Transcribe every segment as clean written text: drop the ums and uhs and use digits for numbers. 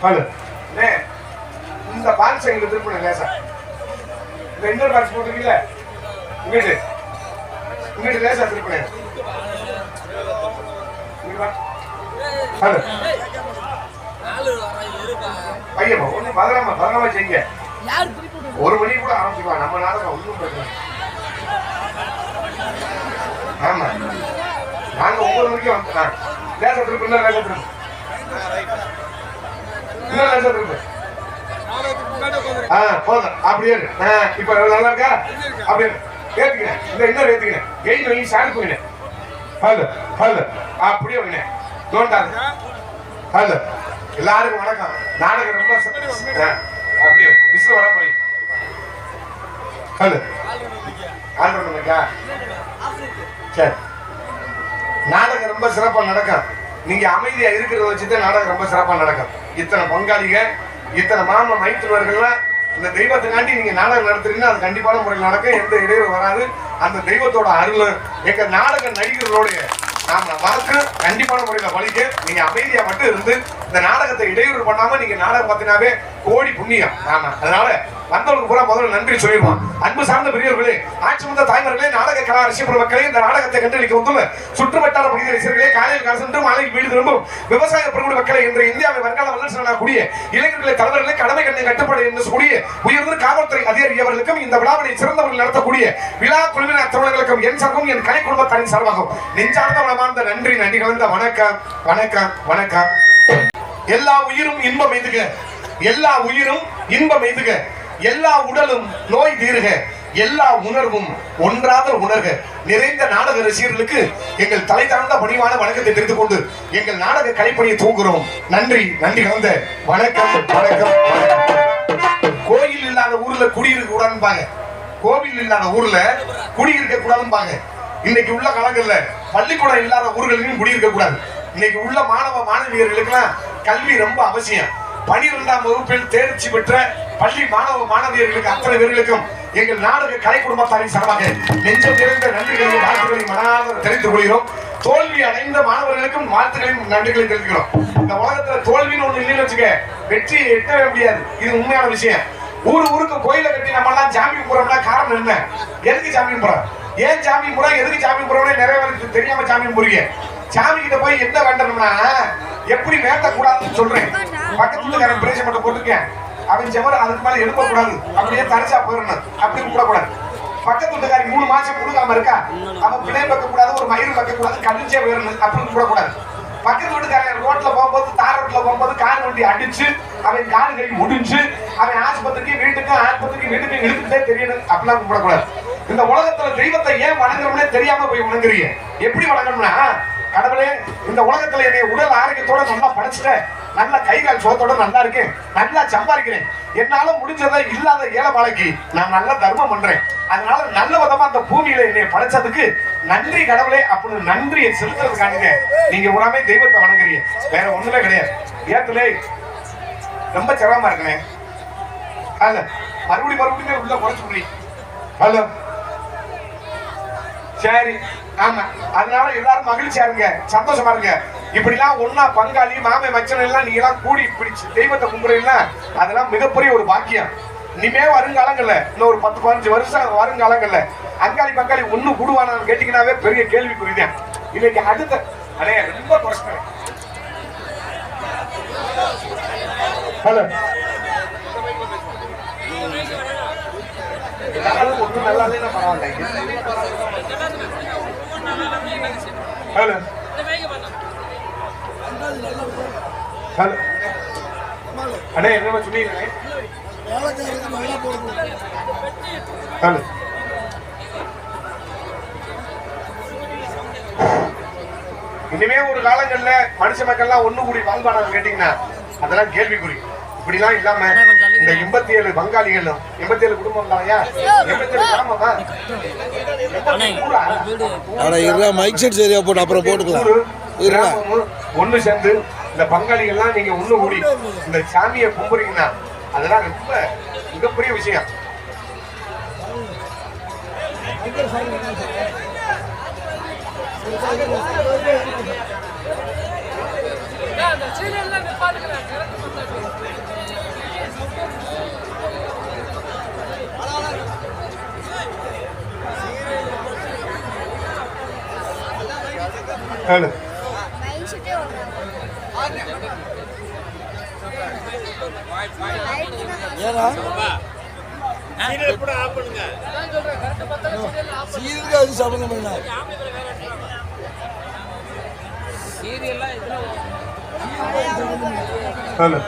Hello இந்த பான்ஸ் எங்களுக்கு திருப்பி லேசா இந்த இன்னொரு பான்ஸ் போட்டுருக்கீங்களா இங்கிட்டு இங்கிட்டு லேசா திருப்பி ஹலோ பையன் ஒண்ணு பதறாம செய்யுங்க. ஒரு மணி கூட ஆரம்பிச்சுக்கலாம் நம்ம நாடகம் ஒன்றும் பிரச்சனை. ஆமா நாங்க 9 மணிக்கு வந்துட்டோம். லேசா திருப்பி இன்னும் லேசா திருப்பி இன்னும் லேசா திருப்பி போதும். அப்படியே இப்ப நல்லா இருக்கா? அப்படியே ஏத்துக்கிறேன். இந்த இன்னொரு ஏத்துக்கிறேன். கெயின் வாங்கி சாப்பிடுங்க. ஹலோ ஹலோ அப்படியே வைங்க. தோண்டாது. ஹலோ எல்லாருக்கும் வணக்கம். நாடகம் ரொம்ப அப்படியே மிஸ்ல வர போய் ஹலோ ஆல்ரவுண்டா சரி. நாடகம் ரொம்ப சிறப்பா நடக்கும். நீங்க அமைதியா இருக்கிறத வச்சுதான் நாடகம் ரொம்ப சிறப்பா நடக்கும். இத்தனை பங்காளிக இத்தனை மாமா மைத்துனர்கள்லாம் இந்த தெய்வத்துக்காண்டி நீங்க நாடகம் நடத்துறீங்கன்னா அது கண்டிப்பான முறையில் நடக்கும். எந்த இடையூறு வராது. அந்த தெய்வத்தோட அருள் எங்க நாடக நடிகர்களுடைய நாம வாழ்க்கை கண்டிப்பான முறையில் பழிக்க. நீங்க அமைதியா மட்டும் இருந்து இந்த நாடகத்தை இடையூறு பண்ணாம நீங்க நாடகம் பார்த்தினாவே கோடி புண்ணியம். ஆமா அதனால வந்தவங்களுக்கு பூரா முதல்ல நன்றி சொல்லிடுவோம். அன்பு சார்ந்த பெரியவர்களே, ஆட்சி வந்த தாய்மார்களே, நாடக கலா ரசிகர் மக்களே, இந்த நாடகத்தை கண்டளிக்க வந்துள்ள சுற்றுவட்டார பகுதி ரசிகர்களே, காலையில் காசு மாலைக்கு வீடு திரும்பும் விவசாய பெருங்குடி மக்களே, இன்று இந்தியாவை வருங்கால வல்லரசு கூடிய இளைஞர்களை தலைவர்களை கடமை கண்ணை கட்டுப்பாடு என்று கூடிய உயர்ந்த காவல்துறை அதிகாரி அவர்களுக்கும் இந்த விழாவினை சிறந்தவர்கள் நடத்தக்கூடிய விழா குழுவினர் அத்தவர்களுக்கும் என் சார்பும் என் கலை குடும்பத்தாரின் சார்பாகும் நெஞ்சார்ந்த வளமார்ந்த நன்றி நன்றி கலந்த வணக்கம் வணக்கம் வணக்கம். எல்லா உயிரும் இன்பம் எய்துக, எல்லா உயிரும் இன்பம் எய்துக, எல்லா உடலும் நோய் தீருக, எல்லா உணர்வும் ஒன்றாத உணர்க. நிறைந்த நாடக ரசிகர்களுக்கு எங்கள் தலை தாழ்ந்த பணிவான வணக்கத்தை தெரிந்து கொண்டு எங்கள் நாடக கலைப்பணியை தூங்குகிறோம். நன்றி நன்றி கலந்த வணக்கம் வணக்கம். கோயில் இல்லாத ஊர்ல குடியிருக்க கூடாதுன்னு, கோவில் இல்லாத ஊர்ல குடியிருக்க கூடாதுன்னு. இன்னைக்கு உள்ள காலங்கள்ல பள்ளிக்கூடம் இல்லாத ஊர்களிலும் குடியிருக்க கூடாது. இன்னைக்கு உள்ள மாணவ மாணவியர்களுக்கெல்லாம் கல்வி ரொம்ப அவசியம். 12ஆம் வகுப்பில் தேர்ச்சி பெற்ற பள்ளி மாணவ மாணவியர்களுக்கு அத்தனை பேர்களுக்கும் எங்கள் நாடக கலை குடும்பத்தாரின் சார்பாக நெஞ்சம் நிறைந்த நன்றிகளையும் வாழ்த்துக்களையும் மனதாக தெரிவித்துக் கொள்கிறோம். தோல்வி அடைந்த மாணவர்களுக்கும் வாழ்த்துக்களையும் நன்றிகளையும் தெரிவிக்கிறோம். இந்த உலகத்துல தோல்வின்னு ஒண்ணு இல்லைன்னு வச்சுக்க, வெற்றியை எட்டவே முடியாது. இது உண்மையான விஷயம். ஊருக்கு கோயில கட்டி நம்ம எல்லாம் ஜாமி போறோம்னா காரணம் என்ன? எதுக்கு ஜாமி போறோம்? ஏன் ஜாமி போறோம்? எதுக்கு ஜாமி போறோம்னு நிறைய பேருக்கு தெரியாம ஜாமி போறீங்க. சாமி கிட்ட போய் என்ன வேண்டணும்னா எப்படி வேண்ட கூடாதுன்னு சொல்றேன். பக்கத்துல பிரேச மட்டும் போட்டுருக்கேன். அவன் செவர் அதுக்கு மேல எழுப்ப கூடாது, அப்படியே தரிசா போயிடணும் அப்படின்னு கூடாது. பக்கத்து வீட்டுக்காரி 3 மாசம் கொடுக்காம இருக்கா, அவன் பிள்ளை வைக்க கூடாது, ஒரு மயிறு வைக்க கூடாது, கடிஞ்சே போயிடணும் அப்படின்னு கூடாது. பக்கத்து வீட்டுக்காரன் ரோட்ல போகும்போது தார் ரோட்ல போகும்போது கார் வண்டி அடிச்சு அவன் கால் கை முடிஞ்சு அவன் ஆஸ்பத்திரிக்கு வீட்டுக்கும் ஆஸ்பத்திரிக்கு வீட்டுக்கும் இழுத்துட்டே தெரியணும் அப்படிலாம் கூடாது. இந்த உலகத்துல தெய்வத்தை ஏன் வணங்குறோம்னே தெரியாம போய் வணங்குறீங்க. எப்படி வணங்கணும்னா, கடவுளே இந்த உலகத்துல என்னைய உடல் ஆரோக்கியத்தோட நல்லா படைச்சிட்டேன், நல்ல கை கால் சோத்தோட நல்லா இருக்கேன், நல்லா சம்பாதிக்கிறேன், என்னால முடிஞ்சதை இல்லாத ஏழை பாலைக்கு நான் நல்ல தர்மம் பண்றேன், அதனால நல்ல விதமா அந்த பூமியில என்னைய படைச்சதுக்கு நன்றி கடவுளே அப்படின்னு நன்றியை செலுத்துறதுக்காக நீங்க உடனே தெய்வத்தை வணங்குறீங்க. வேற ஒண்ணுமே கிடையாது. ஏத்துல ரொம்ப சிரமமா இருக்குனே. அல்ல மறுபடியும் உள்ள குறைச்சு முடியும். ஹலோ சரி ஆமா. அதனால எல்லாரும் மகிழ்ச்சியா இருங்க, சந்தோஷமா இருங்க. இப்படிலாம் ஒன்னா பங்காளி மாமை மச்சன் எல்லாம் நீங்க எல்லாம் கூடி பிடிச்சு தெய்வத்தை கும்பிடுறீங்களா, அதெல்லாம் மிகப்பெரிய ஒரு பாக்கியம். இனிமே வருங்காலங்கள்ல இன்னும் ஒரு 10-15 வருஷம் வருங்காலங்கள்ல அங்காளி பங்காளி ஒண்ணு கூடுவானான்னு கேட்டீங்கன்னாவே பெரிய கேள்விக்குறிதான். இன்னைக்கு அடுத்த அடைய ரொம்ப குறைச்சிட்டேன். ஹலோ ஒன்றும் நல்லா இல்லைன்னா பரவாயில்ல. ஹலோ ஹலோ அண்ணே என்ன சொன்னீங்க? ஹலோ இனிமே ஒரு காலங்கள்ல மனுஷ மக்கள்லாம் ஒண்ணு கூடி வாழ்வானான்னு கேட்டீங்கன்னா அதெல்லாம் கேள்விக்குறி. இப்படிலாம் இல்லாம இந்த 87 பங்காளிகளும் 87 குடும்பம் தானையா, 87 கிராமமா, மைக் செட் சரியா போட்டு அப்புறம் போட்டுக்கலாம். ஒண்ணு சேர்ந்து இந்த பங்காளிகள்லாம் நீங்க ஒண்ணு கூடி இந்த சாமியை கும்புறீங்கன்னா அதெல்லாம் ரொம்ப மிகப்பெரிய விஷயம். ஹலோ ஏன்னா சீருக்கு அது சம்பந்தம் என்ன hello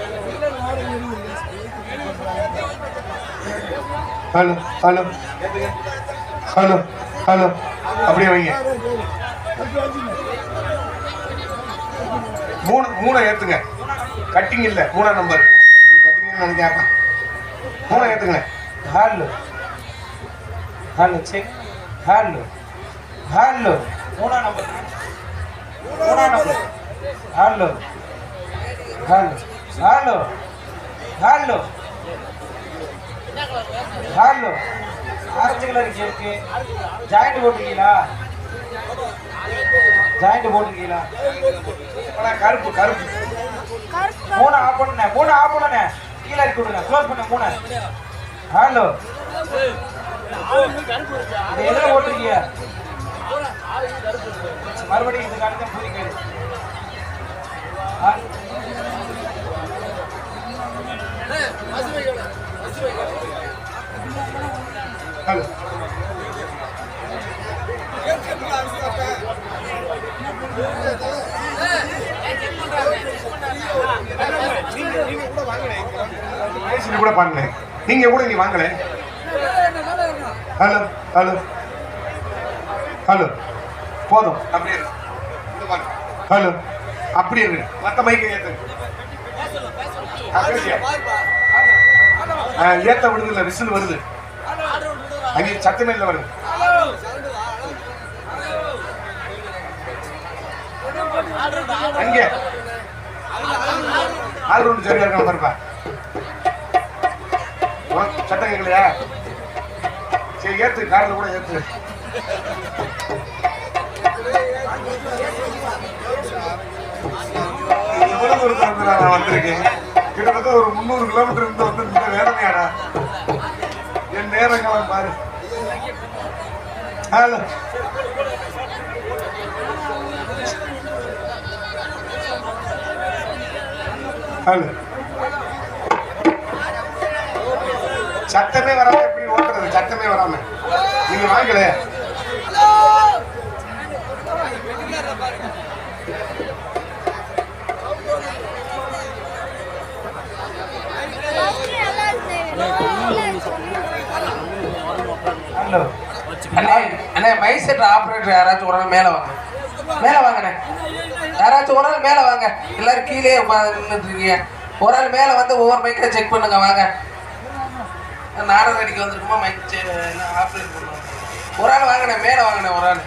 hello hello hello hello அப்படியே வைங்க மூணை ஏத்துங்க கட்டிங் இல்ல 3ஆம் நம்பர் கட்டிங் கேட்பேன் 3 ஏத்துங்க hello hello check hello hello 3ஆம் number hello hello hello hello hello orange colour இருக்கு ஜாயிண்ட் போட்டிருக்கீங்களா கருப்பு கருப்பு 3 ஆஃப் பண்ணுண்ணே கீழே இருக்கு விடுங்க க்ளோஸ் பண்ண 3 ஹலோ இது எதுல போட்டிருக்கீங்க மறுபடியும் இது காலத்தை பூரிக்காது ஹலோ கூட பாருங்க நீங்க கூட இங்க வாங்கல ஹலோ ஹலோ ஹலோ போதும் அப்படியே ஹலோ அப்படியே இருக்கு மத்த மைக்கு ஏத்த விடுது இல்ல விசில் வருது அங்கே சத்தமே இல்லை வருது அங்கே ஆள் ஒன்று சரியா இருக்க பாருப்பா சட்டம் கேட்கலையா சரி ஏத்து காரில் கூட ஏத்து எவ்வளவு தூரத்துல நான் வந்திருக்கேன் கிட்டத்தட்ட ஒரு 300 கிலோமீட்டர் இருந்து வந்து இந்த வேதனையாடா என் நேரங்களை பாரு ஹலோ ஹலோ சத்தமே வராம எப்படி ஓட்டுறது சத்தமே வராம நீங்க வாங்கல ஹலோ அண்ணே மைக் செட் ஆப்ரேட்டர் யாராச்சும் ஒரு நாள் மேலே வாங்கண்ணே யாராச்சும் ஒரு நாள் மேலே வாங்க எல்லாரும் கீழே நின்றுட்டு இருக்கீங்க ஒரு ஆள் மேலே வந்து ஒவ்வொரு மைக்கை செக் பண்ணுங்க வாங்க நாடகம் அடிக்க வந்துருக்குமா மைக் ஆப்ரேட் பண்ணுவோம் ஒரு ஆள் வாங்கினே மேலே வாங்கினேன் ஒரு ஆள்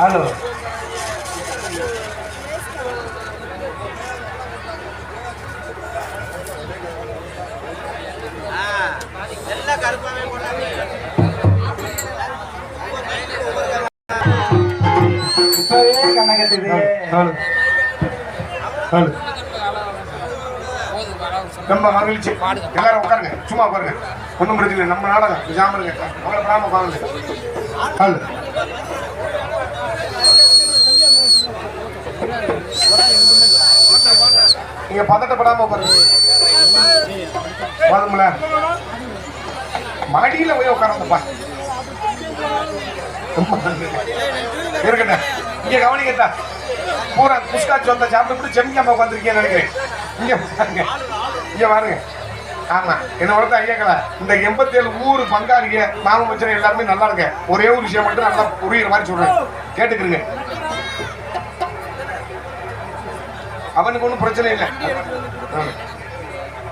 ஹலோ எல்லாம் கருப்பாவே போட்டாங்க இப்பவே கண்ணை கட்டுது ரொம்ப மகிழ்ச்சி எல்லாரும் உட்காருங்க சும்மா உட்காருங்க ஒன்றும் பிரச்சனை இல்லை நம்ம நாடகம் ஜாமருங்க அவங்கள படாம உட்காருங்க நீங்க பதட்டப்படாம உட்காருங்க போதும்ல மடியில போய் உட்காரப்பா இருக்கட்டும் இங்க கவனிக்கட்டா பூரா புஷ்காட்சி வந்த சாப்பிட்டு செமிக்காம உட்காந்துருக்கேன்னு நினைக்கிறேன் இங்க பாருங்க இங்க பாருங்க ஆமா என்னோட ஐயாக்களா இந்த 87 ஊர் பங்காளிங்க மாமன் மச்சனை எல்லாருமே நல்லா இருக்க ஒரே ஒரு விஷயம் மட்டும் நல்லா புரியுற மாதிரி சொல்றேன் கேட்டுக்கிறீங்க அவனுக்கு ஒன்றும் பிரச்சனை இல்லை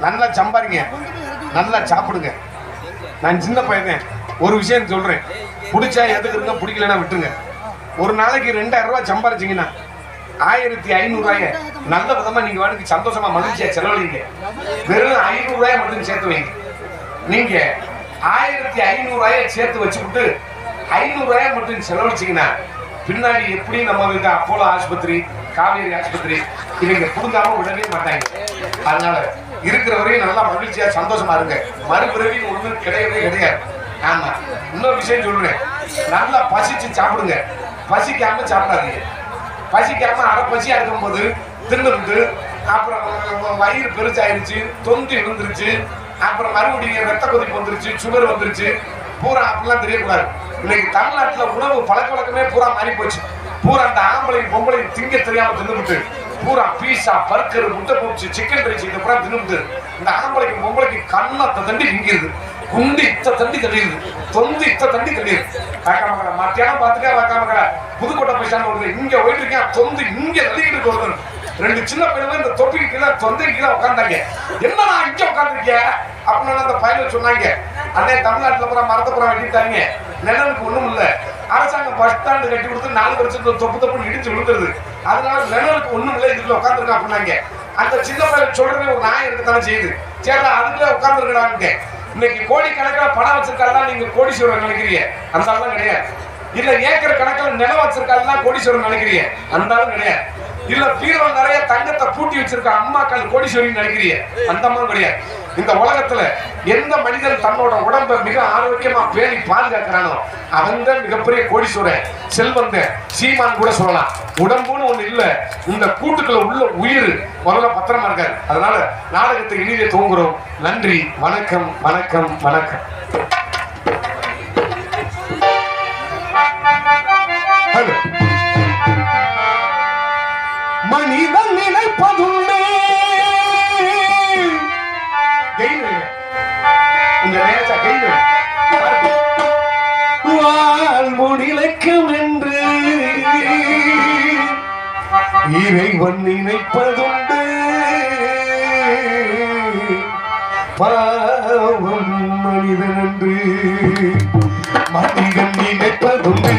நல்லா சம்பாதிங்க நல்லா சாப்பிடுங்க நான் சின்ன பையன் ஒரு விஷயம் சொல்றேன் பிடிச்சா எதுக்குங்க பிடிக்கலன்னா விட்டுருங்க ஒரு நாளைக்கு 2000 ரூபாய் சம்பாதிச்சிங்கன்னா 1500 ரூபாய நல்ல விதமா நீங்க வாடகைக்கு சந்தோஷமா மகிழ்ச்சியா செலவழிங்க வெறும் 500 ரூபாய் மட்டும் சேர்த்து வைங்க நீங்க 1500 ரூபாய சேர்த்து வச்சுக்கிட்டு 500 ரூபாய் மட்டும் செலவழிச்சீங்கன்னா பின்னாடி எப்படி நம்ம இருக்க அப்போலோ ஆஸ்பத்திரி, காவேரி ஆஸ்பத்திரி இவங்க புடுங்காம விடவே மாட்டாங்க. அதனால இருக்கிற வரையும் நல்லா மகிழ்ச்சியா சந்தோஷமா இருங்க. மறுபிறவின்னு ஒண்ணு கிடையவே கிடையாது. ஆமா, இன்னொரு விஷயம் சொல்றேன், நல்லா பசிச்சு சாப்பிடுங்க, பசிக்காம சாப்பிடாதீங்க. பசிக்காம அரை பசியா இருக்கும்போது தின்னு அப்புறம் வயிறு பெருசாயிருச்சு, தொந்தி விழுந்துருச்சு, அப்புறம் மறுபடியும் ரத்த கொதிப்பு வந்துருச்சு, சுகர் வந்துருச்சு, பூரா அப்படிலாம் தெரியக்கூடாது. இன்னைக்கு தமிழ்நாட்டுல உணவு பழக்க வழக்கமே பூரா மாறி போச்சு. பூரா அந்த ஆம்பளையும் பொம்பளையும் திங்க தெரியாம தின்னுபிட்டு பூரா பீஸா, பர்கர், முட்டை பூச்சி, சிக்கன் ரைஸ் இதை பூரா தின்னுபிட்டு இந்த ஆம்பளைக்கு பொம்பளைக்கு கண்ணத்தை தண்டி விங்கிறது, குண்டு இத்த தண்டி தள்ளிடுது, தொந்து இத்த தண்டி தள்ளிடுது. காக்காமக்கடை மத்தியானம் பார்த்துக்கா காக்காமக்கடை புதுக்கோட்டை போயிட்டான்னு வருது, இங்க போயிட்டு இருக்கேன், தொந்து இங்க தள்ளிக்கிட்டு வருது. ரெண்டு சின்ன பையன் இந்த தொப்பிக்கு கீழே தொந்தைக்கு கீழே உட்காந்தாங்க. என்னடா இங்க உட்காந்துருக்கேன் அப்படின்னு அந்த பையன் சொன்னாங்க. அண்ணே தமிழ்நாட்டுல பூரா மரத்தப்புறம் வெட்டிட்டாங்க, நிழலுக்கு ஒண்ணும் இல்ல, அரசாங்கம் பஸ் ஸ்டாண்டு கட்டி கொடுத்து 4 வருஷத்துல தொப்பு இடிச்சு விழுந்துருது, அதனால நிழலுக்கு ஒண்ணும் இல்லை, இதுக்குள்ள உட்காந்துருக்கா அப்படின்னாங்க. அந்த சின்ன பையன் சொல்றது ஒரு நாய் இருக்கத்தானே செய்யுது, சரிடா அதுக்குள்ள உட்காந்துருக்கடான்னு. இன்னைக்கு கோடிக்கணக்கில் பணம் வச்சிருக்காருதான் நீங்க கோடீஸ்வரர் நினைக்கிறீங்க, அந்த ஆளும் கிடையாது. இல்ல ஏக்கர் கணக்கில் நிலம் வச்சிருக்காருதான் கோடீஸ்வரர் நினைக்கிறீங்க, அந்த ஆளும் கிடையாது. இல்ல பீரோ நிறைய தங்கத்தை பூட்டி வச்சிருக்க அம்மாக்கள் கோடீஸ்வரின்னு நினைக்கிறீங்க, அந்த அம்மா கிடையாது. இந்த உலகத்துல எந்த மனிதன் தன்னோட உடம்பை மிக ஆரோக்கியமா பேணி பாதுகாக்கிறானோ அவன் தான் மிகப்பெரிய கோடீஸ்வரன், செல்வந்த, சீமான் கூட சொல்லலாம். உடம்புன்னு ஒண்ணு இல்ல, இந்த கூட்டுக்குள்ள உள்ள உயிர் முதல்ல பத்திரமா இருக்காரு. அதனால நாடகத்தை இனிதே தூங்குறோம். நன்றி, வணக்கம், வணக்கம், வணக்கம். மனிதன் நினைப்பதுள்ளே வாழ்முடிலைக்கும் என்று இறைவன் நினைப்பதுண்டு, பாவம் மனிதன் என்று மனிதன் நினைப்பதுண்டு.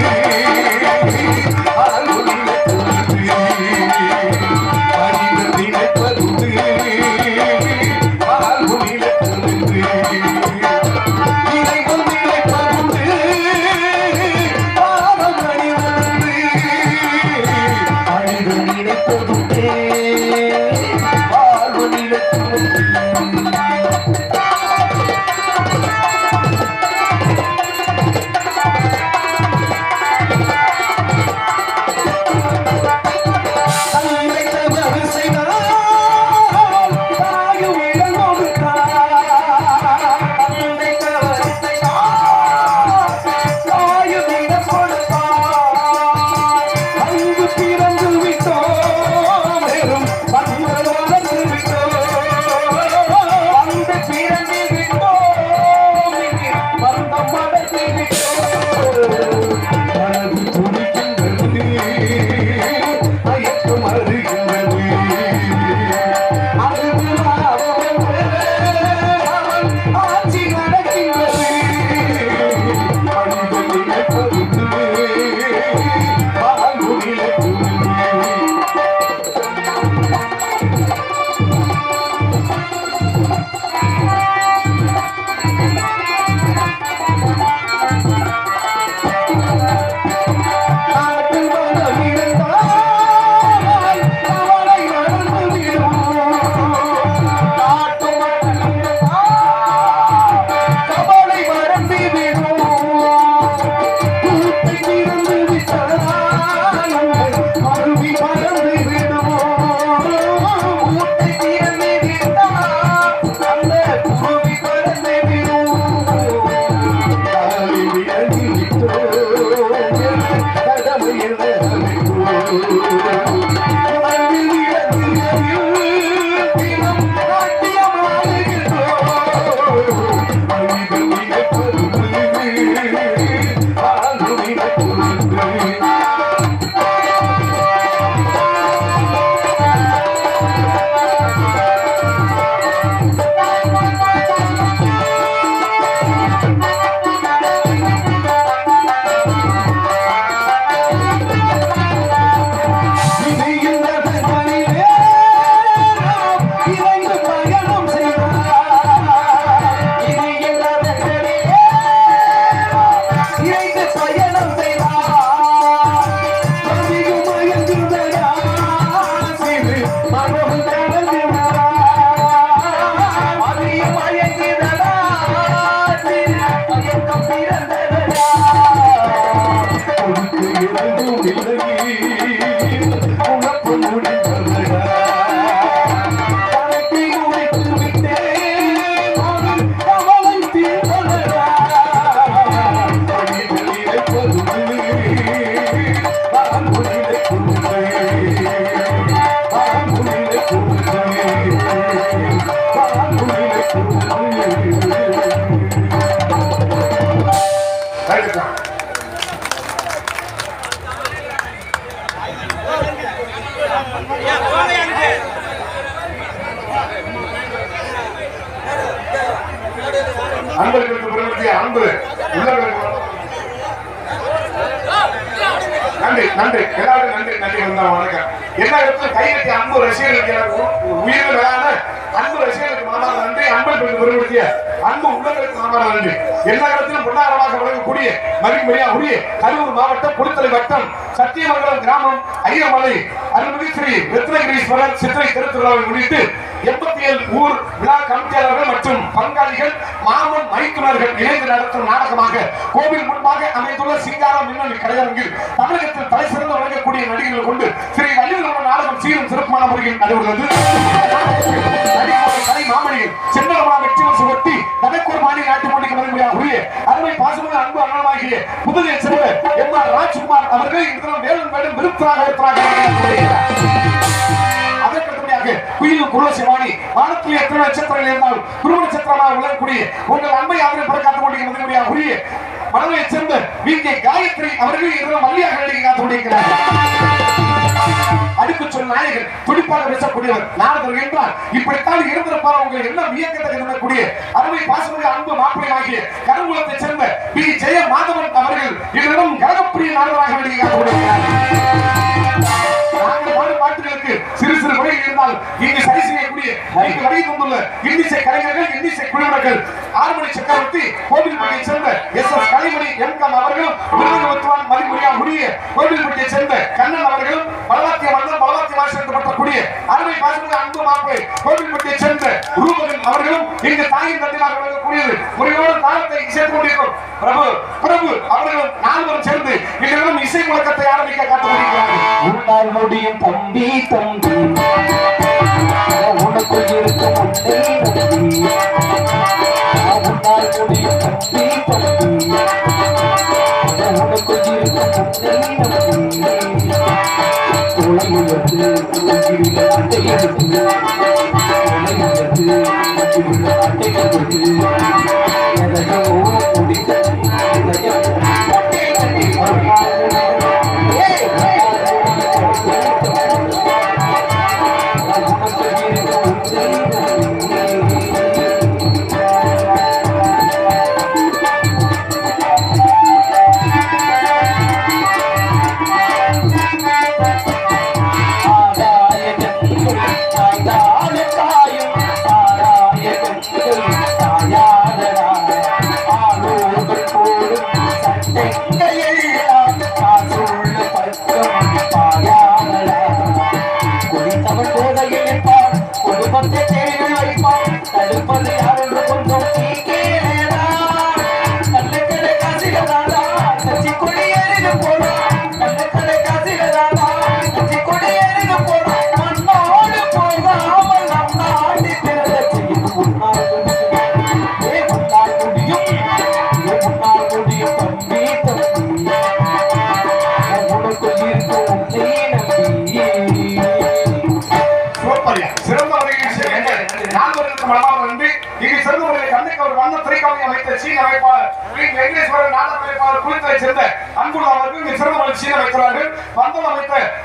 அன்பர்களுக்கு பெருமதிய அன்பு உள்ளவர்களுக்கு நன்றி நன்றி எல்லாரும் நன்றி நன்றி வணக்கம். எல்லா இடத்துல கையெழுத்தி அன்பு ரசிகர்களுக்கு உயிர் மேலான அன்பு ரசிகர்களுக்கு மனமார்ந்த நன்றி. அன்பர்களுக்கு பெருமதிய அன்பு உள்ளவர்களுக்கு மனமார்ந்த நன்றி. எல்லா இடத்திலும் பொன்னாரமாக விளங்கக்கூடிய மதிப்புரியா உரிய கரூர் மாவட்டம் குளித்தலை வட்டம் சத்தியமங்கலம் கிராமம் ஐயமலை அருள்மிகு ஸ்ரீ ரத்னகிரீஸ்வரர் சித்திரை திருவிழாவை முன்னிட்டு 87 ஊர் விழா கமிட்டியாளர்கள் மற்றும் பங்காளிகள் மாமன் மைத்துனர்கள் இணைந்து நடத்தும் நாடகமாக கோவில் முன்பாக அமைந்துள்ள சிங்காரம் மின்னணு கலையரங்கில் தமிழகத்தில் தலை சிறந்து வழங்கக்கூடிய நடிகர்கள் கொண்டு ஸ்ரீ வள்ளியூர் நாடகம் சீரும் சிறப்பான முறையில் நடைபெறுகிறது. கலை மாமணிகள் சென்னரமா வெற்றிமன் சுவட்டி தனக்கூர் மாநில நாட்டு மொழிக்கு மதிப்புரியாக உரிய அருமை பாசமான அன்பு அண்ணனாகிய புதுகை செல்வர் எம்.ஆர். ராஜ்குமார் அவர்கள் இந்த வேலும் வேலும் விருத்தாக அதற்கடுத்தபடியாக குயில் குலசிவாணி வானத்தில் எத்தனை நட்சத்திரங்கள் இருந்தால் குரு நட்சத்திரமாக விளங்கக்கூடிய உங்கள் அன்பை அவரை புறக்காத்துக் கொண்டிருக்கிற உரிய மனதை சேர்ந்த வி.கே. காயத்ரி அவர்கள் இதெல்லாம் மல்லியாக நடிகை காத்துக் கொண்டிருக்கிறார்கள். அடுக்கு சொல் நாயகர் துடிப்பாக பேசக்கூடியவர் நாரதர் என்றால் இப்படித்தான் இருந்திருப்பார். உங்கள் என்ன வியக்கத்தை சொல்லக்கூடிய அருமை பாசமுடைய அன்பு மாப்பிள்ளையாகிய கருங்குளத்தை சேர்ந்த பி. ஜெய மாதவன் அவர்கள் இதனிடம் கரகப்பிரிய நாரதராக நடிகை காத்துக் கொண்டிருக்கிறார்கள். பாட்டுகளுக்கு சிறு சிறு குறைகள் இருந்தால் இங்கு சரி செய்யக்கூடிய வருகை கொண்டுள்ள இன்னிசை கலைஞர்கள் இன்னிசை குழுவினர்கள் ஆறுமணி சக்கரவர்த்தி கோவில்பட்டியை சேர்ந்த எஸ்.எஸ். கலைமணி எம்.கம் அவர்களும் விருதுநகர் மதிப்புரியா உரிய கோவில்பட்டியை சேர்ந்த கண்ணன் அவர்களும் பலவாத்திய மன்னர் பலவாத்திய மாற்றப்படக்கூடிய அருமை பாசமுடைய அன்பு மாப்பிளை கோவில்பட்டியை சேர்ந்த ரூபகன் அவர்களும் இங்கு தாயின் தந்தையாக விளங்கக்கூடியது முறையோடு தாளத்தை சேர்த்துக் கொண்டிருக்கும் பிரபு பிரபு அவர்களும் நால்வரும் சேர்ந்து இவர்களும் இசை முழக்கத்தை ஆரம்பிக்க காத்துக் கொண்டிருக்கிறார்கள். முடியும் தம்பி தம்பி உனக்கு இருக்கும் உன்னால் முடியும் தம்பி தம்பி உனக்கு இருக்கும் உலகிலிருந்து அட்டையெடுத்து உலகிலிருந்து அட்டையெடுத்து எதையோ முடித்த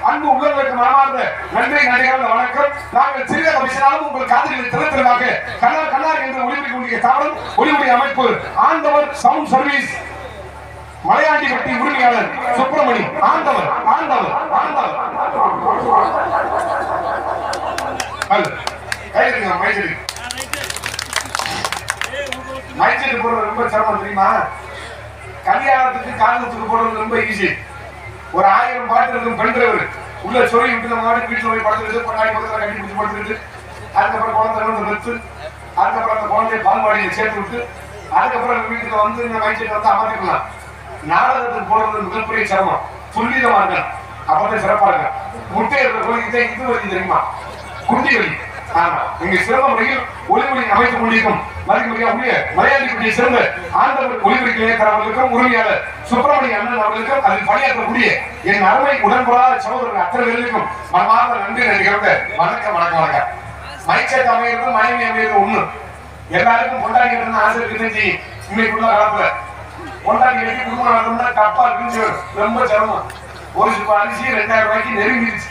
அன்பு உள்ளவர்களுக்கு மனமார்ந்த நன்றி நன்றிகள் வணக்கம். நாங்கள் சிறிய பேசினாலும் உங்கள் காதலில் திறத்திற்காக கண்ணார் கண்ணார் என்று ஒளிபரப்பக்கூடிய தாவரம் ஒளிபுரி அமைப்பு ஆண்டவர் சவுண்ட் சர்வீஸ் மலையாண்டிப்பட்டி உரிமையாளர் சுப்பிரமணி ஆண்டவர் ஆண்டவர் ஆண்டவர் மைசெட் போடுறது ரொம்ப சிரமம் தெரியுமா? கல்யாணத்துக்கு காரணத்துக்கு போடுறது ரொம்ப ஈஸி. ஒரு 1000 பாட்டு இருக்கும் பெண்கிறவர் உள்ள சொல்லி விட்டு நம்ம வீட்டுல போய் படுத்துட்டு பொண்ணாடி பக்கத்துல கட்டி பிடிச்சி படுத்துட்டு அதுக்கப்புறம் குழந்தை வந்து வெத்து அதுக்கப்புறம் அந்த குழந்தைய பால்வாடியை சேர்த்து விட்டு அதுக்கப்புறம் வீட்டுக்கு வந்து இந்த மைசெட் வந்து அமர்த்திக்கலாம். நாடகத்துக்கு போடுறது மிகப்பெரிய சிரமம். துல்லியமா இருக்கணும், அப்பதான் சிறப்பா இருக்க. முட்டை இருக்கிற கோழிக்கு இது வரைக்கும் தெரியுமா? குண்டி வலி. ஆமா, இங்க சிறந்த முறையில் ஒளிமொழி அமைத்துக் கொண்டிருக்கும் மலையாளிக்குடியை சேர்ந்த ஆண்டவர் ஒளிமொழி இணையத்தரவர்களுக்கும் உரிமையாளர் சுப்பிரமணிய அண்ணன் அவர்களுக்கும் அதில் பணியாற்றக்கூடிய என் அருமை உடன்படாத சகோதரர்கள் அத்தனை பேருக்கும் மனமார்ந்த நன்றி நன்றிகளோட வணக்கம் வணக்கம் வணக்கம். மைசெட் அமைகிறது மனைவி அமைகிறது ஒண்ணு. எல்லாருக்கும் கொண்டாடி கட்டணும் ஆசை இருக்குன்னு இன்னைக்குள்ள காலத்துல கொண்டாடி கட்டி குடும்பம் நடத்தணும்னா கப்பா இருக்குன்னு ரொம்ப சிரமம். ஒரு அரிசி 2000 ரூபாய்க்கு நெருங்கிடுச்சு.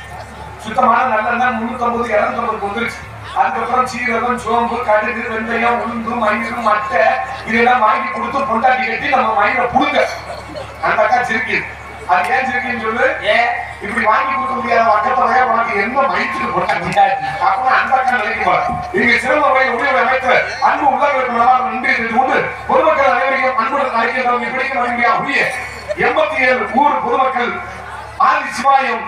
சுத்தமான நல்லெண்ணெய் 350 250 வந்துருச்சு. அதுக்கப்புறம் சீரகம், சோம்பு, கடுகு, வெந்தயம், உளுந்து, மயிறு, மட்டை இதெல்லாம் வாங்கி கொடுத்து பொண்டாட்டி கட்டி நம்ம மயிரை புடுங்க. அந்த அக்கா சிரிக்குது. அது ஏன் சிரிக்குன்னு சொல்லு. இப்படி வாங்கி கொடுக்க முடியாத அக்கத்தொகையா உனக்கு என்ன மயிற்றுக்கு பொண்டாட்டி அப்புறம் அந்த அக்கா நினைக்குமா இங்க சிறந்த வகை உடைய அமைத்த அன்பு உள்ளவர்களுக்கு நன்றி தெரிந்து கொண்டு பொதுமக்கள் அனைவரையும் அன்புடன் அழைக்கிறவங்க பிடிக்க வழங்கிய உரிய 87 ஊர் பொதுமக்கள் ஆதி சிவாயம்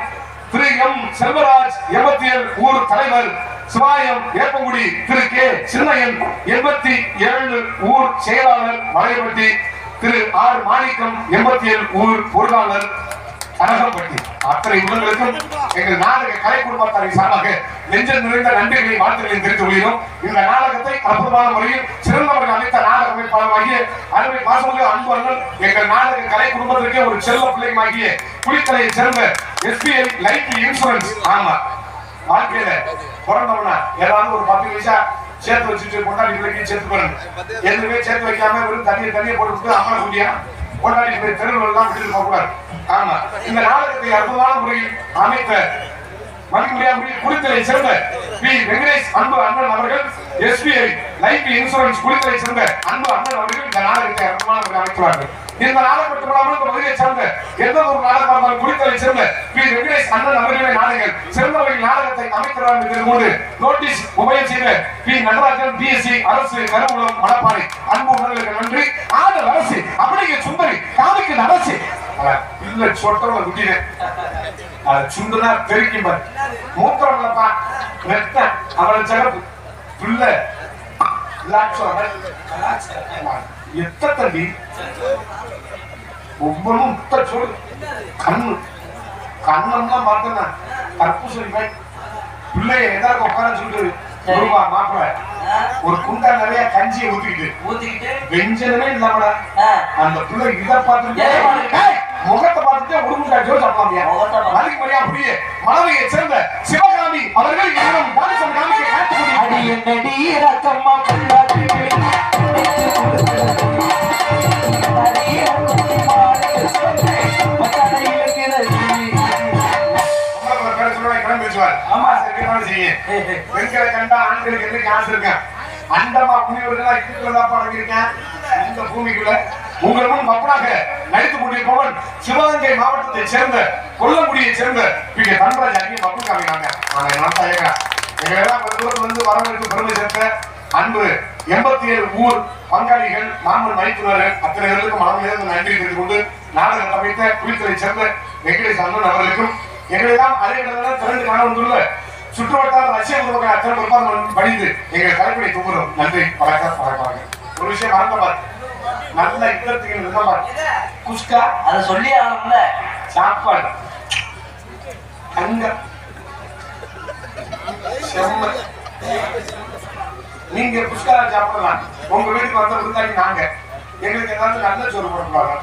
திரு எம் செல்வராஜ் 87 ஊர் தலைவர், சிவாயம் வேப்பங்குடி திரு கே சின்னையன் 87 ஊர் செயலாளர், மலையப்பட்டி திரு ஆர் மாணிக்கம் 87 ஊர் பொருளாளர், கனகம்பட்டி அத்தனை உள்ளங்களுக்கும் எங்கள் நாடக கலை குடும்பத்தாரின் சார்பாக நெஞ்சல் நிறைந்த நன்றிகளை வாழ்த்துக்களை தெரிவித்துக் கொள்கிறோம். இந்த நாடகத்தை அற்புதமான முறையில் சிறந்தவர்கள் அமைத்த நாடக அமைப்பாளராகிய அருமை பாசமிகு அன்பு அண்ணன் எங்கள் நாடக கலை குடும்பத்திற்கே ஒரு செல்ல பிள்ளைமாகிய குளித்தலையை சேர்ந்த SBI லைஃப் இன்சூரன்ஸ். ஆமா, வாழ்க்கையில பிறந்தவனா ஏதாவது ஒரு 10 பைசா சேர்த்து வச்சுட்டு கொண்டாடி பிள்ளைக்கு சேர்த்து பாருங்க. எதுவுமே சேர்த்து வைக்காம வெறும் தண்ணியை போட்டு அம்மனை குடியா கொண்டாடி தெருவில் எல்லாம் விட்டு போக கூடாது. ஆமா, இந்த நாடகத்தை அற்புதமான முறையில் அமைத்த மதிமுறையாக குளித்தலை சேர்ந்த பி வெங்கடேஷ் அன்பு அண்ணன் அவர்கள், SBI லைஃப் இன்சூரன்ஸ் குளித்தலை சேர்ந்த அன்பு அண்ணன் அவர்கள் இந்த நாடகத்தை அற்புதமான முறையில் அமைத்துள்ளார்கள். இந்த நாடகம் மட்டுமல்லாமல் இந்த பகுதியை சேர்ந்த எந்த ஒரு நாடகம் இருந்தாலும் குளித்தலை சேர்ந்த பி வெங்கடேஷ் அண்ணன் அவர்களுடைய நாடகங்கள் சிறந்தவர்கள் நாடகத்தை அமைக்கிறார் என்று கொண்டு நோட்டீஸ் மொபைல் செய்த பி நடராஜன் BSc அரசு கருவூலம் மணப்பாறை அன்பு உணர்வுகளுக்கு நன்றி. ஆடல் அரசு அப்படிங்கிற சுந்தரி காமிக்கு அரசு இல்ல சொட்டவங்க குட்டினே சுண்டுனா பெருக்கி மூத்திரம் இல்லப்பா ரத்த அவளை சிறப்பு பிள்ளை எத்த தம்பி ஒவ்வொன்றும் முத்த சொல்லு கண்ணு கண்ணம்லாம் பார்த்தேன்னா தர்பூசணி பாய் பிள்ளைய ஏதாவது உட்கார சொல்லிட்டு ரூபா மாப்பிள்ள ஒரு குண்டா நிறைய கஞ்சியை ஊத்திக்கிட்டு வெஞ்சனமே இல்லாமடா அந்த பிள்ளை இதை பார்த்துட்டு முகத்தை பார்த்துட்டு உடுமுட்டா ஜோர் சாப்பிடலாமியா அதுக்கு மரியா அப்படியே மலவையை சேர்ந்த சிவகாமி அவர்கள் இன்னும் பாலிசம் காமிக்க கண்டா ஆண்களுக்கு என்ன ஆசை இருக்கேன் அண்டமா புனிவர்களா இதுக்குள்ளதான் படங்கிருக்கேன் இந்த பூமிக்குள்ள உங்கள் முன் மக்களாக நடித்துக் கொண்டிருப்பவன் சிவகங்கை மாவட்டத்தை சேர்ந்த கொல்லங்குடியை சேர்ந்த பிகே தன்ராஜ் அங்கே மக்கள் காமிக்கிறாங்க. எங்களெல்லாம் வந்து வரவேற்று பெருமை சேர்த்த அன்பு 87 ஊர் பங்காளிகள், மாமன் மைத்துனர்கள் அத்தனை பேருக்கும் மனதிலிருந்து நன்றி தெரிவித்துக் கொண்டு நாடகம் அமைத்த குளித்தலை சேர்ந்த வெங்கடேஷ் அண்ணன் அவர்களுக்கும் எங்களெல்லாம் அரையிடலாம் திரண்டு காண வந்துள்ள சுற்றுவட்டார ரஷ்ய குடும்பங்கள் அத்தனை பொறுப்பாக படித்து எங்கள் கலைப்படை தூங்குறோம். நன்றி, வணக்கம். ஒரு விஷயம் மறந்தபார் நல்ல இக்கத்துக்கு குஸ்கா அதை சொல்லி ஆகணும்ல சாப்பாடு அங்க செம்ம. நீங்க குஸ்கா சாப்பிடலாம். உங்க வீட்டுக்கு வந்த விருந்தாடி நாங்க எங்களுக்கு ஏதாவது நல்ல சோறு போட்டுருவாங்க.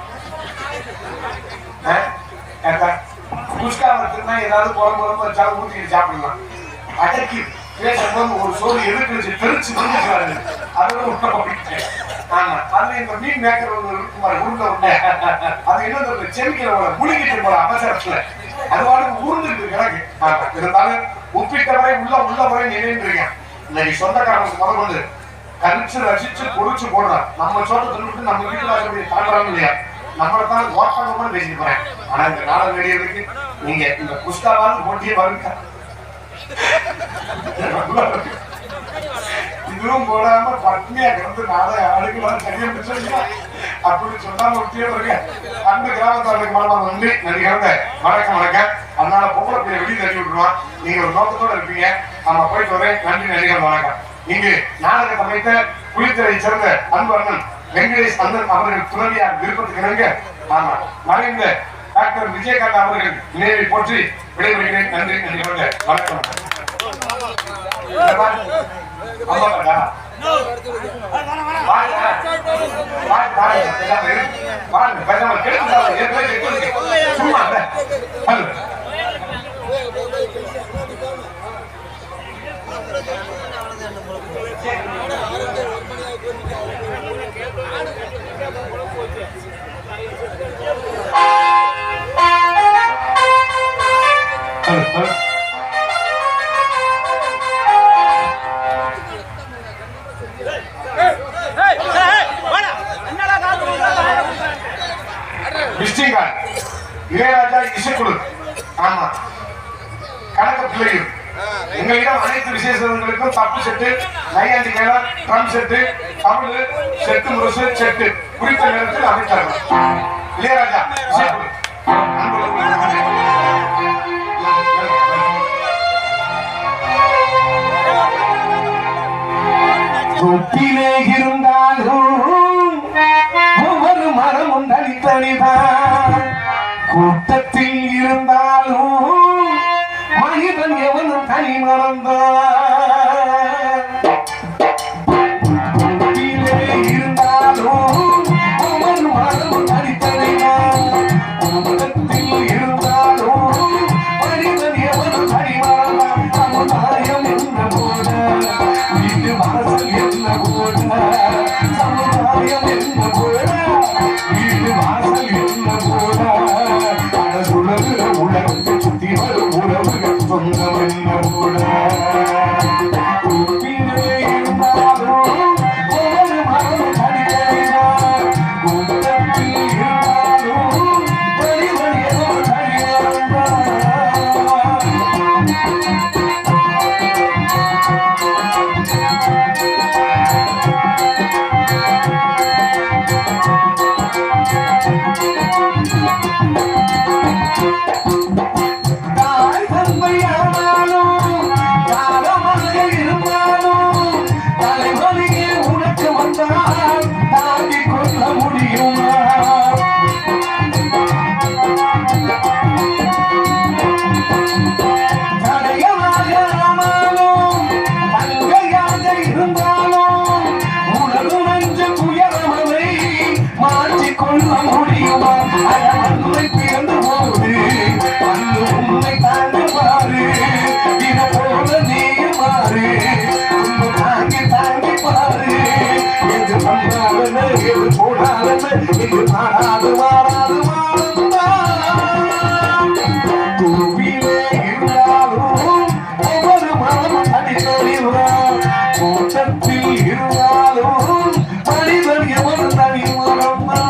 குஸ்கா வச்சுன்னா ஏதாவது குழம்பு வச்சாலும் ஊற்றிட்டு சாப்பிடலாம். அடக்கி பேசும்போது ஒரு சோறு எதிர்த்து தெரிச்சு வந்துச்சு அதோட உட்காந்து. ஆமா, அதுல இந்த மீன் மேக்கர் உருண்டை உண்டை அது என்ன செமிக்கல முழுங்கிட்டு போற அவசரத்துல அதுவாடு ஊர்ந்துட்டு கிடக்கு. இருந்தாலும் உப்பிட்டவரை உள்ளவரை நினைவுறீங்க. இன்னைக்கு சொந்தக்காரங்களுக்கு முதல் வந்து கரிச்சு ரசிச்சு பொறிச்சு போடுறான். நம்ம சோட்டை சொல்லிட்டு நம்ம வீட்டுல தாண்டாம இல்லையா நம்மளதான் ஓட்டாங்க பேசிட்டு போறேன். ஆனா இந்த நாடகம் நடிகருக்கு நீங்க இந்த புஷ்காவாலும் போட்டியே வருங்க. இதுவும் போடாம பட்னியா கிடந்து நாடக ஆடுகளாம் சரியா பிடிச்சா அப்படி சொல்லாம விட்டியே வருங்க. அந்த கிராமத்தாருக்கு மனமாக நன்றி கிடந்த வணக்கம். அதனால பொம்பளை பிள்ளை வெளியே தள்ளி விட்டுருவான். நீங்க ஒரு நோக்கத்தோட இருப்பீங்க. நம்ம போயிட்டு வரேன். நன்றி, நன்றிகள், வணக்கம். இங்கு நாடகத்தை அமைத்த குளித்தலை சேர்ந்த அன்பு அண்ணன் வெங்கடேஷ் அண்ணன் அவர்கள் துறவியார் விருப்பத்துக்கு இணங்க ஆமா மறைந்த டாக்டர் விஜயகாந்த் அவர்கள் நினைவை போற்றி விடைபெறுகிறேன். நன்றி, நன்றிகள், வணக்கம். சும்மா விசிட்டிங் கார்டு இளையராஜா இசைக்குழு. ஆமா, கணக்க பிள்ளைகள். எங்களிடம் அனைத்து விசேஷங்களுக்கும் தப்பு செட்டு, நையாண்டி மேளம், ட்ரம் செட்டு, தமிழ் செட்டு, முரசு செட்டு குறித்த நேரத்தில் அமைத்தார்கள். இளையராஜா இசைக்குழு. தொட்டிலே இருந்தாலும் ஒவ்வொரு மரமும் தனித்தனிதான். கூட்டத்தில் இருந்தாலும் மனிதன் எவனும் தனி மறந்தான். தொட்டிலே இருந்தாலும் ஒவ்வொரு மரமும் தனித்தனிதான். கூட்டத்தில் இருந்தாலும் மனிதன் எவனும் தனி மறந்தான். சமுதாயம் என்ன போல, வீட்டு வாசல் என்ன போல, சமுதாயம் என்ன போல, வீட்டு வாசல் என்ன போல, அழகுலகிற உலகத்தை சுத்தி வரும் உறவுகள் சொந்தம் என்ன போல. கூட்டிலே இருந்தாலும் ஒவ்வொரு மரமும் தனித்தனிதான். கூட்டத்தில் இருந்தாலும் மனிதன் எவனும் தனி மறந்தான். தாய் தந்தையானாலும் காலமாக இருந்தாலும் தலைவலியே உனக்கு வந்தால் தாங்கிக் கொள்ள முடியுமா? தடையமாக ஆனாலும் தங்கையாக இருந்தாலும் உனது நெஞ்ச துயரமதை மாற்றிக்கொள்ள முடியுமா? அழகை பிறந்து போது வந்து உன்னை தாங்குவாரு, இத போல நீயும் மாறு, உன்னை தாங்கி தாங்கி பாரு. எது பண்ணாலும் எது போனாலும் இது மாறாது மாறாது மாறந்தான். தூவிலே இருந்தாலும் ஒவ்வொரு மனமும் தனித்தனிதான். கூட்டத்தில் இருந்தாலும் மனிதன் எவன் தனி மறந்தான்.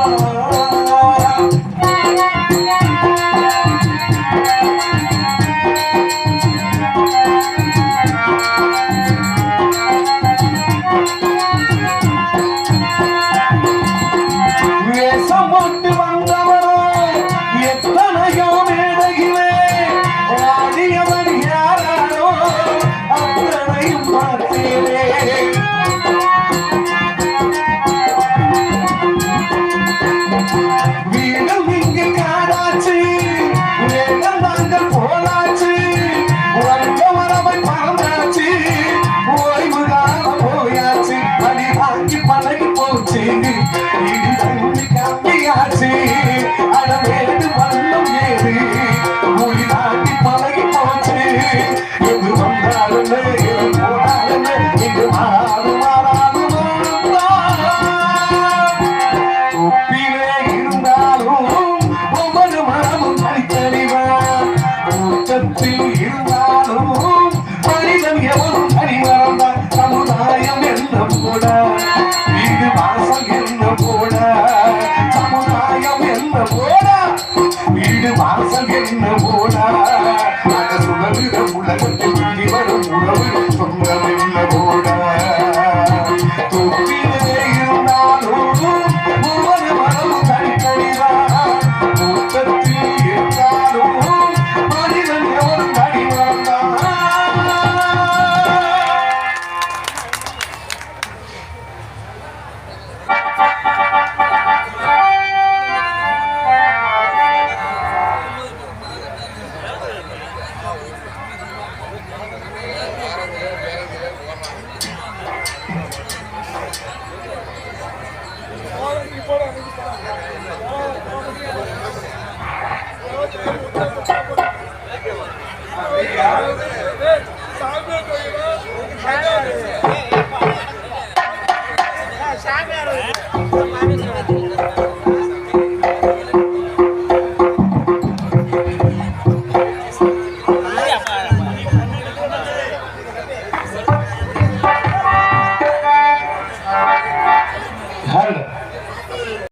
வேஷம் போட்டு வந்தவரோ எத்தனையோ மேடையிலே ஆடியவர் யாரோ அத்தனையும் பார்த்தேனே. வீடும் இங்கு காடாச்சு, வேடம் நாங்கள் போலாச்சு, வந்த வரவை பறந்தாச்சு, ஓய்வு காலம் போயாச்சு, அடி வாங்கி பழகி போச்சு, இடி தண்ணி கம்பியாச்சு, அடமேடு வண்ணம் ஏறு, மொழி நாட்டி பழகி போச்சு. எது வந்தாலும் எது போனாலும் இங்கு மாறாது மாறாது மாறந்தான். தொப்பிலே இருந்தாலும் ஒவ்வொரு மரமும் தனித்தனிதான். கூட்டத்தில் இருந்தாலும் மனிதன் எவனும் தனி மறந்தான். சமுதாயம் என்ன போல, வீடு வாசல் என்ன போல, சமுதாயம் என்ன போல, வீடு வாசல் என்ன போல, அட சுழலுற உலகத்தில் சுற்றி வரும் உறவு சொந்தம் என்ன போல. தொப்பிலே இருந்தாலும் ஒவ்வொரு மரமும் தனித்தனிதான். கூட்டத்தில் இருந்தாலும் மனிதன் எவனும் தனி மறந்தான். சாமியார்